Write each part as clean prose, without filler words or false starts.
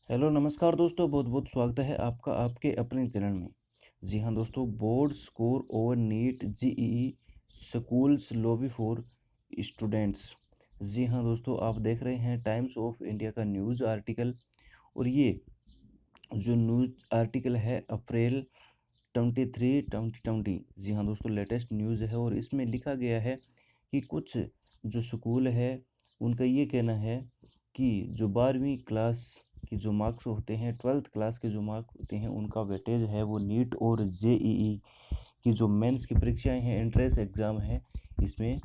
Hello नमस्कार दोस्तों, बहुत बहुत स्वागत है आपका आपके अपने चैनल में। जी हाँ दोस्तों, board score over NEET JEE schools lobby for students. जी हाँ दोस्तों, आप देख रहे हैं टाइम्स ऑफ इंडिया का न्यूज़ आर्टिकल। और ये जो न्यूज़ आर्टिकल है अप्रैल 23 2020। जी हाँ दोस्तों, लेटेस्ट न्यूज़ है और इसमें लिखा गया है कि कुछ जो स्कूल है उनका ये कहना है कि जो 12वीं क्लास के जो मार्क्स होते हैं, 12th क्लास के जो मार्क्स होते हैं, उनका वेटेज है वो नीट और जेईई की जो मेंस की परीक्षाएं हैं, एंट्रेंस एग्ज़ाम है, इसमें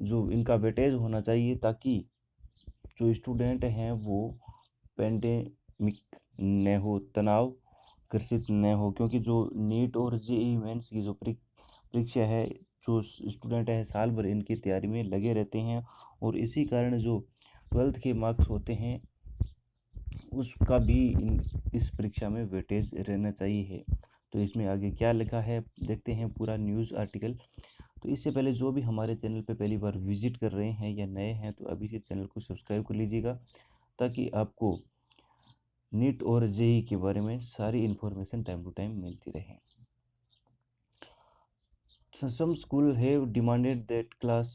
जो इनका वेटेज होना चाहिए ताकि जो स्टूडेंट हैं वो पेंडेमिक न हो, तनाव ग्रसित न हो। क्योंकि जो नीट और जेईई मेंस की जो परीक्षा है, जो स्टूडेंट है साल भर इनकी तैयारी में लगे रहते हैं और इसी कारण जो 12th के मार्क्स होते हैं उसका भी इस परीक्षा में वेटेज रहना चाहिए। तो इसमें आगे क्या लिखा है देखते हैं पूरा न्यूज़ आर्टिकल। तो इससे पहले जो भी हमारे चैनल पे पहली बार विजिट कर रहे हैं या नए हैं तो अभी से चैनल को सब्सक्राइब कर लीजिएगा ताकि आपको नीट और जेई के बारे में सारी इन्फॉर्मेशन टाइम टू टाइम मिलती रहे। So some schools have demanded that class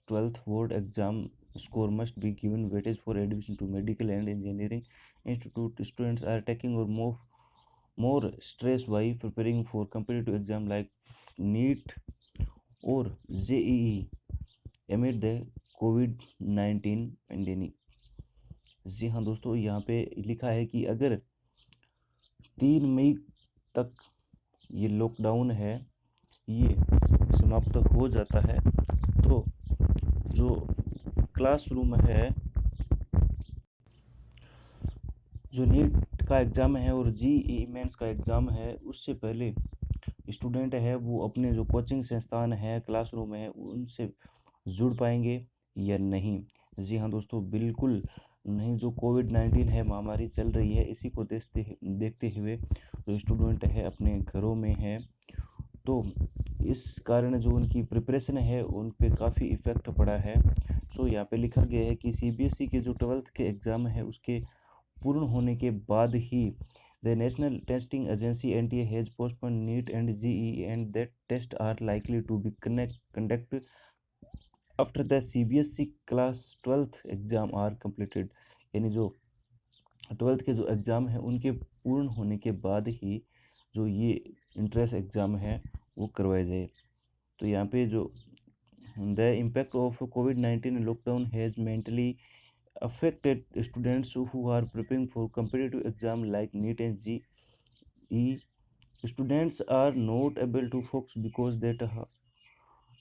12th board exam score must be given weightage for admission to medical and engineering institute. Students are taking more stress while preparing for competitive exam like NEET or JEE amid the COVID-19 pandemic। जी हाँ दोस्तों, यहाँ पे लिखा है कि अगर 3 मई तक ये लॉकडाउन है ये समाप्त हो जाता है तो जो क्लासरूम है, जो नीट का एग्ज़ाम है और जेईई मेंस का एग्ज़ाम है, उससे पहले स्टूडेंट है वो अपने जो कोचिंग संस्थान है, क्लासरूम है, उनसे जुड़ पाएंगे या नहीं। जी हाँ दोस्तों, बिल्कुल नहीं। जो कोविड-19 है महामारी चल रही है, इसी को देखते हुए जो स्टूडेंट है अपने घरों में है, तो इस कारण जो उनकी प्रिपरेशन है उन पे काफ़ी इफ़ेक्ट पड़ा है। सो यहाँ पे लिखा गया है कि सीबीएसई के जो 12th के एग्ज़ाम है उसके पूर्ण होने के बाद ही the National Testing Agency NTA has postponed NEET and JEE and that test are likely to be conduct after the CBSE class 12th exam are completed. यानी जो 12th के जो एग्ज़ाम है उनके पूर्ण होने के बाद ही जो ये इंट्रेंस एग्ज़ाम है वो करवाए जाए। तो यहाँ पे जो the impact of covid lockdown has mentally affected students who are preparing for competitive exam like NEET and JEE. Students are not able to focus because that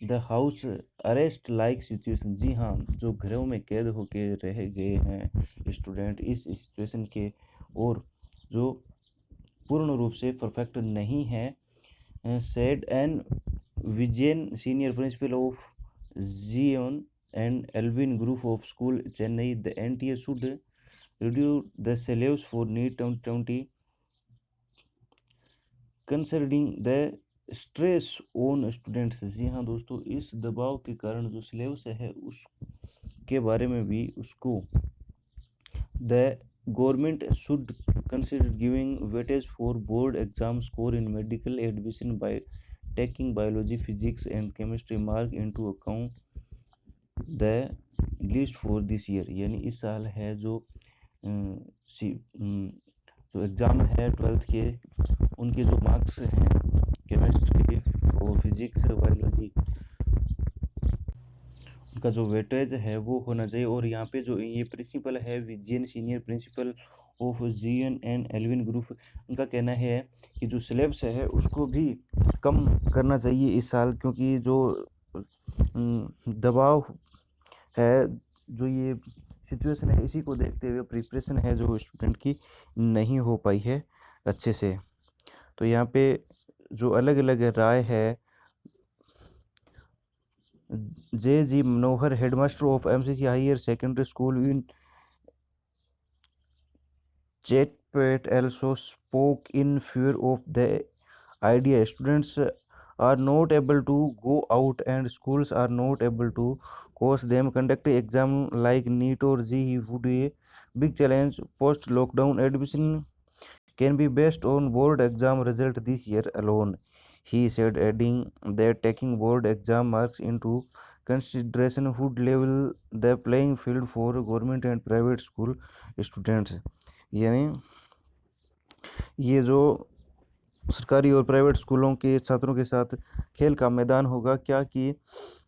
the house arrest like situation। जी हाँ, जो घरों में कैद होके रह गए हैं student इस सिचुएशन के और जो पूर्ण रूप से परफेक्ट नहीं है, said N Vijayan senior principal of Zion and Alvin Group of School Chennai, the NTA should reduce the syllabus for NEET 2020 considering the stress on students। जी हाँ दोस्तों, इस दबाव के कारण जो सिलेबस है उसके बारे में भी उसको the government should consider giving weightage for board exam score in medical admission by taking biology, physics and chemistry mark into account the list for this year. यानी इस साल है जो जो एग्ज़ाम है 12th के उनके जो मार्क्स हैं केमिस्ट्री और फिजिक्स बायोलॉजी, उनका जो वेटेज है वो होना चाहिए। और यहाँ पे जो ये प्रिंसिपल है Vijayan senior principal of Zion and Alvin group, उनका कहना है कि जो सिलेबस है उसको भी कम करना चाहिए इस साल, क्योंकि जो दबाव है, जो ये सिचुएशन है, इसी को देखते हुए प्रिपरेशन है जो स्टूडेंट की नहीं हो पाई है अच्छे से। तो यहाँ पे जो अलग अलग राय है, J G Manohar headmaster of MCC higher secondary school in Chetpet also spoke in fear of the idea students are not able to go out and schools are not able to course them conduct exam like NEET or JEE would Big challenge post-lockdown admission can be based on board exam result this year alone, he said, adding that taking board exam marks into consideration would level the playing field for government and private school students. यानी ये जो सरकारी और private स्कूलों के छात्रों के साथ खेल का मैदान होगा क्या कि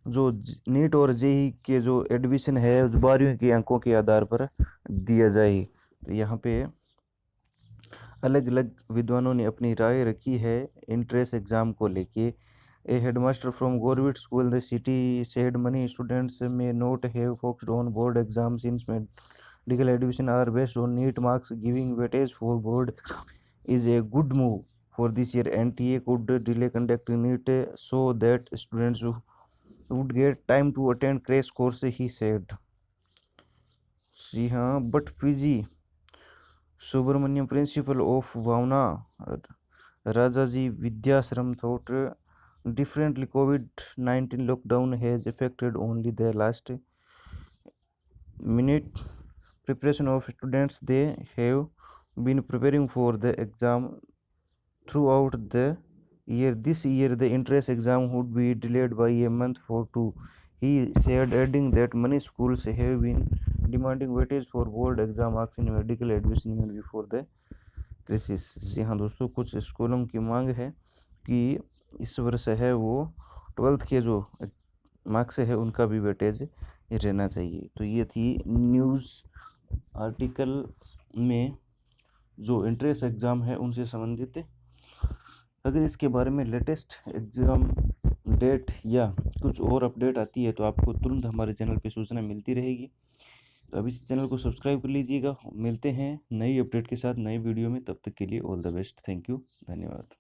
जो नीट और जेई के जो एडमिशन है 12वीं के अंकों के आधार पर दिया जाए। तो यहाँ पे अलग अलग विद्वानों ने अपनी राय रखी है इंट्रेंस एग्जाम को लेके। A headmaster from government school the city said many students में not have focused on board exam since medical admission are based on NEET marks giving weightage for board is a good move for this year. NTA could delay conducting NEET so that students would get time to attend crash course, he said. जी हाँ, but PG Subramaniam, principal of Bhavna Rajaji Vidyashram, thought differently. COVID-19 lockdown has affected only the last minute preparation of students. They have been preparing for the exam throughout the year. This year, the entrance exam would be delayed by a month for two, he said, adding that many schools have been demanding weightage for board exam marks in medical admission even before the crisis. जी हाँ दोस्तों, कुछ स्कूलों की मांग है कि इस वर्ष है वो 12th के जो मार्क्स है उनका भी वेटेज रहना चाहिए। तो ये थी न्यूज़ आर्टिकल में जो एंट्रेंस एग्ज़ाम है उनसे संबंधित। अगर इसके बारे में लेटेस्ट एग्ज़ाम डेट या कुछ और अपडेट आती है तो आपको तुरंत हमारे चैनल पे सूचना मिलती रहेगी। तो अभी इस चैनल को सब्सक्राइब कर लीजिएगा। मिलते हैं नई अपडेट के साथ नई वीडियो में, तब तक के लिए all the best. Thank you, धन्यवाद।